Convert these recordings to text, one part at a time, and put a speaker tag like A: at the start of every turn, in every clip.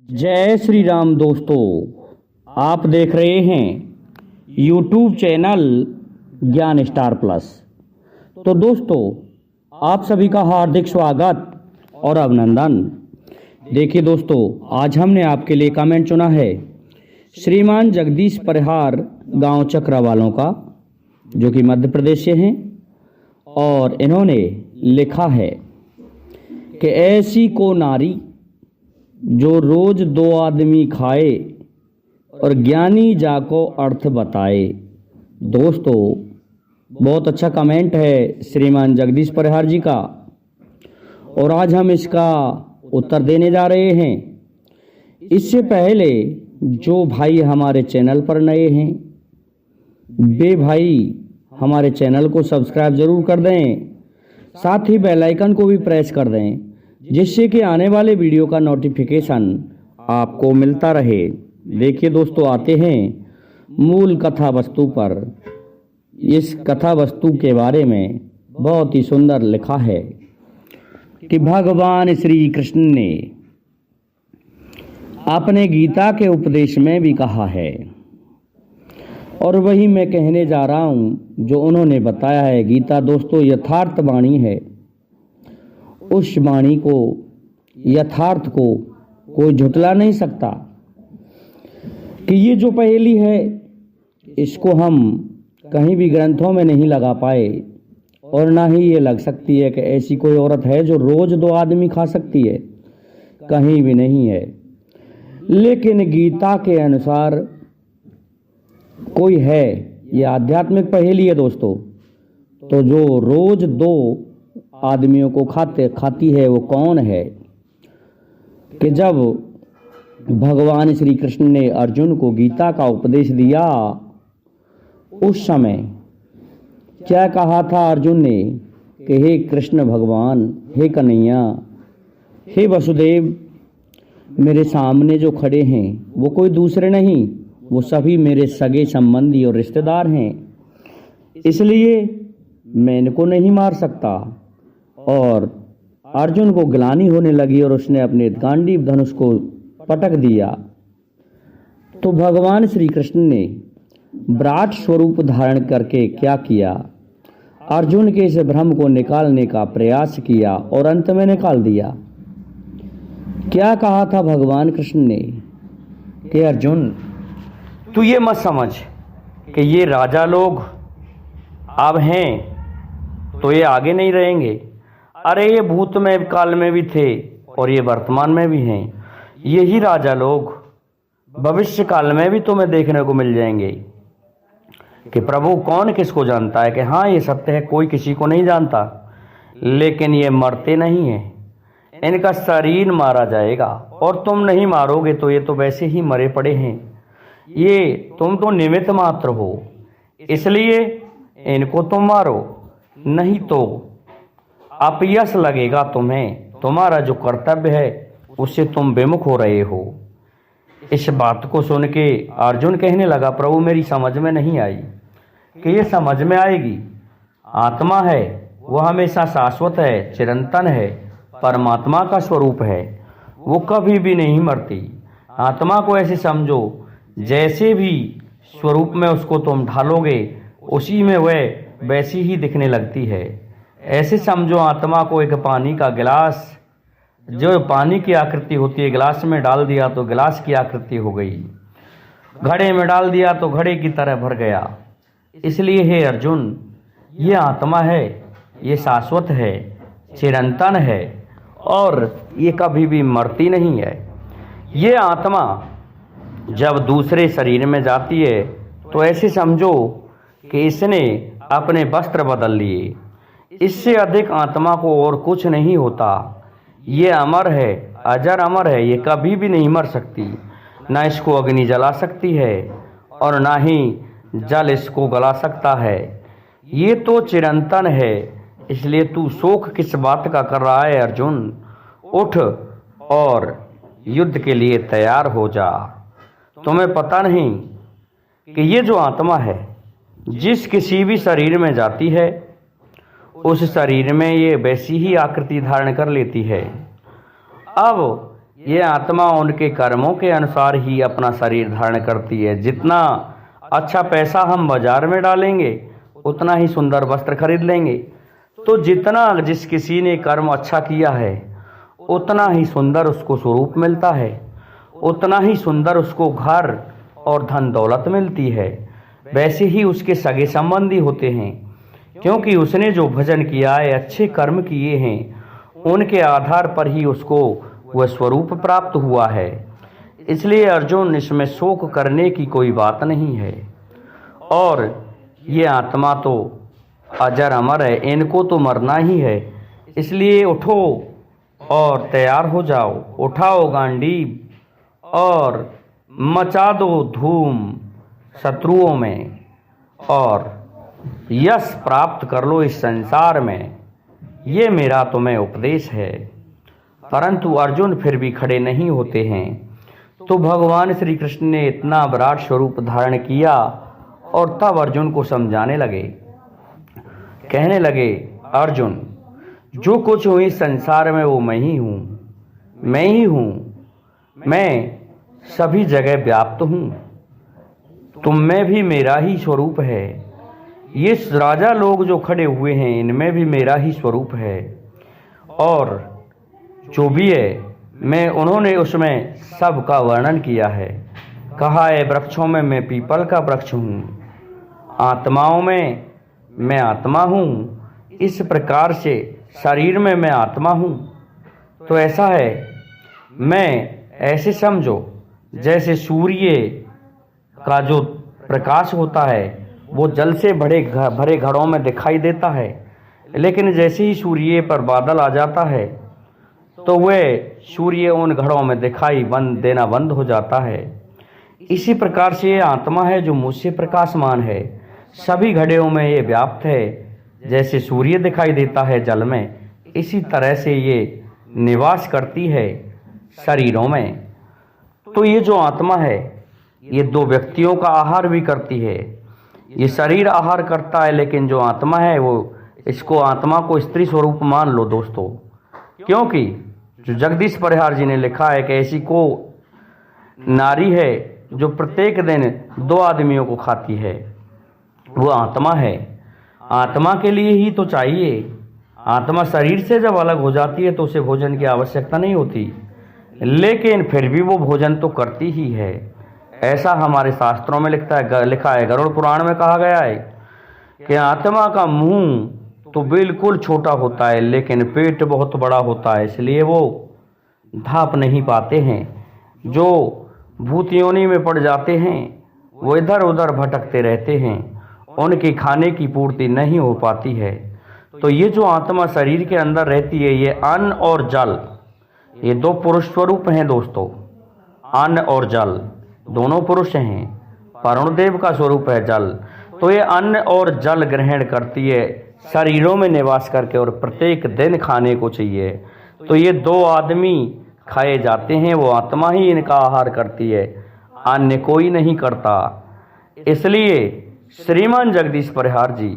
A: जय श्री राम दोस्तों, आप देख रहे हैं YouTube चैनल ज्ञान स्टार प्लस। तो दोस्तों, आप सभी का हार्दिक स्वागत और अभिनंदन। देखिए दोस्तों, आज हमने आपके लिए कमेंट चुना है श्रीमान जगदीश परिहार गांव चक्रवालों का, जो कि मध्य प्रदेश से हैं। और इन्होंने लिखा है कि ऐसी को नारी जो रोज दो आदमी खाए और ज्ञानी जाको अर्थ बताए। दोस्तों, बहुत अच्छा कमेंट है श्रीमान जगदीश परिहार जी का, और आज हम इसका उत्तर देने जा रहे हैं। इससे पहले जो भाई हमारे चैनल पर नए हैं, वे भाई हमारे चैनल को सब्सक्राइब जरूर कर दें, साथ ही बेल आइकन को भी प्रेस कर दें, जिससे कि आने वाले वीडियो का नोटिफिकेशन आपको मिलता रहे। देखिए दोस्तों, आते हैं मूल कथा वस्तु पर। इस कथा वस्तु के बारे में बहुत ही सुंदर लिखा है कि भगवान श्री कृष्ण ने अपने गीता के उपदेश में भी कहा है, और वही मैं कहने जा रहा हूं जो उन्होंने बताया है। गीता दोस्तों यथार्थ वाणी है। उस वाणी को, यथार्थ को कोई झुटला नहीं सकता। कि ये जो पहेली है, इसको हम कहीं भी ग्रंथों में नहीं लगा पाए, और ना ही ये लग सकती है कि ऐसी कोई औरत है जो रोज दो आदमी खा सकती है, कहीं भी नहीं है। लेकिन गीता के अनुसार कोई है, ये आध्यात्मिक पहेली है दोस्तों। तो जो रोज दो आदमियों को खाती है, वो कौन है? कि जब भगवान श्री कृष्ण ने अर्जुन को गीता का उपदेश दिया, उस समय क्या कहा था अर्जुन ने कि हे कृष्ण भगवान, हे कन्हैया, हे वसुदेव, मेरे सामने जो खड़े हैं वो कोई दूसरे नहीं, वो सभी मेरे सगे संबंधी और रिश्तेदार हैं, इसलिए मैं इनको नहीं मार सकता। और अर्जुन को ग्लानि होने लगी और उसने अपने गांडीव धनुष को पटक दिया। तो भगवान श्री कृष्ण ने विराट स्वरूप धारण करके क्या किया? अर्जुन के इस भ्रम को निकालने का प्रयास किया और अंत में निकाल दिया। क्या कहा था भगवान कृष्ण ने कि अर्जुन, तू ये मत समझ कि ये राजा लोग अब हैं तो ये आगे नहीं रहेंगे। अरे ये भूत में काल में भी थे और ये वर्तमान में भी हैं। यही राजा लोग भविष्य काल में भी तुम्हें देखने को मिल जाएंगे। कि प्रभु कौन किसको जानता है? कि हाँ, ये सत्य है, कोई किसी को नहीं जानता। लेकिन ये मरते नहीं हैं, इनका शरीर मारा जाएगा, और तुम नहीं मारोगे तो ये तो वैसे ही मरे पड़े हैं। ये तुम तो निमित्त मात्र हो, इसलिए इनको तुम मारो, नहीं तो अपयश लगेगा तुम्हें। तुम्हारा जो कर्तव्य है उससे तुम विमुख हो रहे हो। इस बात को सुन के अर्जुन कहने लगा, प्रभु मेरी समझ में नहीं आई। कि ये समझ में आएगी। आत्मा है वो हमेशा शाश्वत है, चिरंतन है, परमात्मा का स्वरूप है, वो कभी भी नहीं मरती। आत्मा को ऐसे समझो, जैसे भी स्वरूप में उसको तुम ढालोगे उसी में वह वैसी ही दिखने लगती है। ऐसे समझो आत्मा को एक पानी का गिलास, जो पानी की आकृति होती है, गिलास में डाल दिया तो गिलास की आकृति हो गई, घड़े में डाल दिया तो घड़े की तरह भर गया। इसलिए हे अर्जुन, ये आत्मा है, ये शाश्वत है, चिरंतन है, और ये कभी भी मरती नहीं है। ये आत्मा जब दूसरे शरीर में जाती है तो ऐसे समझो कि इसने अपने वस्त्र बदल लिए। इससे अधिक आत्मा को और कुछ नहीं होता। ये अमर है, अजर अमर है, ये कभी भी नहीं मर सकती। ना इसको अग्नि जला सकती है और ना ही जल इसको गला सकता है। ये तो चिरंतन है। इसलिए तू शोक किस बात का कर रहा है अर्जुन? उठ और युद्ध के लिए तैयार हो जा। तुम्हें पता नहीं कि ये जो आत्मा है, जिस किसी भी शरीर में जाती है उस शरीर में ये वैसी ही आकृति धारण कर लेती है। अब ये आत्मा उनके कर्मों के अनुसार ही अपना शरीर धारण करती है। जितना अच्छा पैसा हम बाजार में डालेंगे उतना ही सुंदर वस्त्र खरीद लेंगे। तो जितना जिस किसी ने कर्म अच्छा किया है उतना ही सुंदर उसको स्वरूप मिलता है, उतना ही सुंदर उसको घर और धन दौलत मिलती है। वैसे ही उसके सगे संबंधी होते हैं, क्योंकि उसने जो भजन किया है, अच्छे कर्म किए हैं, उनके आधार पर ही उसको वह स्वरूप प्राप्त हुआ है। इसलिए अर्जुन, इसमें शोक करने की कोई बात नहीं है। और ये आत्मा तो अजर अमर है, इनको तो मरना ही है। इसलिए उठो और तैयार हो जाओ, उठाओ गांडीव और मचा दो धूम शत्रुओं में और यश प्राप्त कर लो इस संसार में। ये मेरा तुम्हें उपदेश है। परंतु अर्जुन फिर भी खड़े नहीं होते हैं। तो भगवान श्री कृष्ण ने इतना विराट स्वरूप धारण किया और तब अर्जुन को समझाने लगे, कहने लगे, अर्जुन, जो कुछ हूँ इस संसार में वो मैं ही हूँ, मैं ही हूँ, मैं सभी जगह व्याप्त हूँ। तुम में भी मेरा ही स्वरूप है। ये राजा लोग जो खड़े हुए हैं इनमें भी मेरा ही स्वरूप है। और जो भी है मैं उन्होंने उसमें सब का वर्णन किया है। कहा है वृक्षों में मैं पीपल का वृक्ष हूँ, आत्माओं में मैं आत्मा हूँ, इस प्रकार से शरीर में मैं आत्मा हूँ। तो ऐसा है, मैं ऐसे समझो जैसे सूर्य का जो प्रकाश होता है वो जल से भरे घड़ों में दिखाई देता है, लेकिन जैसे ही सूर्य पर बादल आ जाता है तो वह सूर्य उन घड़ों में दिखाई देना बंद हो जाता है। इसी प्रकार से ये आत्मा है जो मुझसे प्रकाशमान है, सभी घड़ों में ये व्याप्त है। जैसे सूर्य दिखाई देता है जल में, इसी तरह से ये निवास करती है शरीरों में। तो ये जो आत्मा है ये दो व्यक्तियों का आहार भी करती है। ये शरीर आहार करता है, लेकिन जो आत्मा है वो इसको आत्मा को स्त्री स्वरूप मान लो दोस्तों, क्योंकि जो जगदीश परिहार जी ने लिखा है कि ऐसी को नारी है जो प्रत्येक दिन 2 आदमियों को खाती है, वो आत्मा है। आत्मा के लिए ही तो चाहिए। आत्मा शरीर से जब अलग हो जाती है तो उसे भोजन की आवश्यकता नहीं होती, लेकिन फिर भी वो भोजन तो करती ही है। ऐसा हमारे शास्त्रों में लिखा है। गरुड़ पुराण में कहा गया है कि आत्मा का मुंह तो बिल्कुल छोटा होता है लेकिन पेट बहुत बड़ा होता है, इसलिए वो ढांप नहीं पाते हैं। जो भूत योनि में पड़ जाते हैं वो इधर उधर भटकते रहते हैं, उनकी खाने की पूर्ति नहीं हो पाती है। तो ये जो आत्मा शरीर के अंदर रहती है, ये अन्न और जल, ये 2 पुरुष स्वरूप हैं दोस्तों। अन्न और जल दोनों पुरुष हैं। वरुण देव का स्वरूप है जल। तो ये अन्न और जल ग्रहण करती है शरीरों में निवास करके, और प्रत्येक दिन खाने को चाहिए। तो ये 2 आदमी खाए जाते हैं, वो आत्मा ही इनका आहार करती है, अन्य कोई नहीं करता। इसलिए श्रीमान जगदीश परिहार जी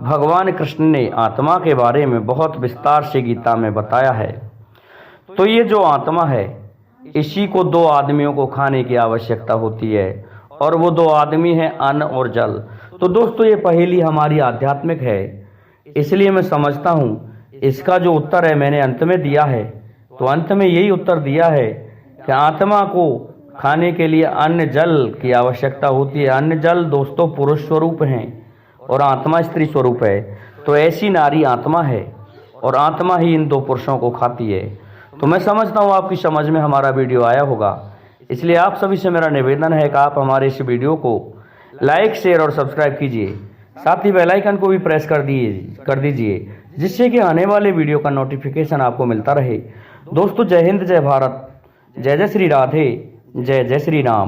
A: भगवान कृष्ण ने आत्मा के बारे में बहुत विस्तार से गीता में बताया है। तो ये जो आत्मा है इसी को 2 आदमियों को खाने की आवश्यकता होती है, और वो 2 आदमी हैं अन्न और जल। तो दोस्तों ये पहेली हमारी आध्यात्मिक है, इसलिए मैं समझता हूँ इसका जो उत्तर है मैंने अंत में दिया है। तो अंत में यही उत्तर दिया है कि आत्मा को खाने के लिए अन्न जल की आवश्यकता होती है। अन्न जल दोस्तों पुरुष स्वरूप हैं और आत्मा स्त्री स्वरूप है। तो ऐसी नारी आत्मा है और आत्मा ही इन 2 पुरुषों को खाती है। तो मैं समझता हूँ आपकी समझ में हमारा वीडियो आया होगा। इसलिए आप सभी से मेरा निवेदन है कि आप हमारे इस वीडियो को लाइक, शेयर और सब्सक्राइब कीजिए, साथ ही बेल आइकन को भी प्रेस कर दीजिए, जिससे कि आने वाले वीडियो का नोटिफिकेशन आपको मिलता रहे। दोस्तों जय हिंद, जय भारत, जय जय श्री राधे, जय जय श्री राम।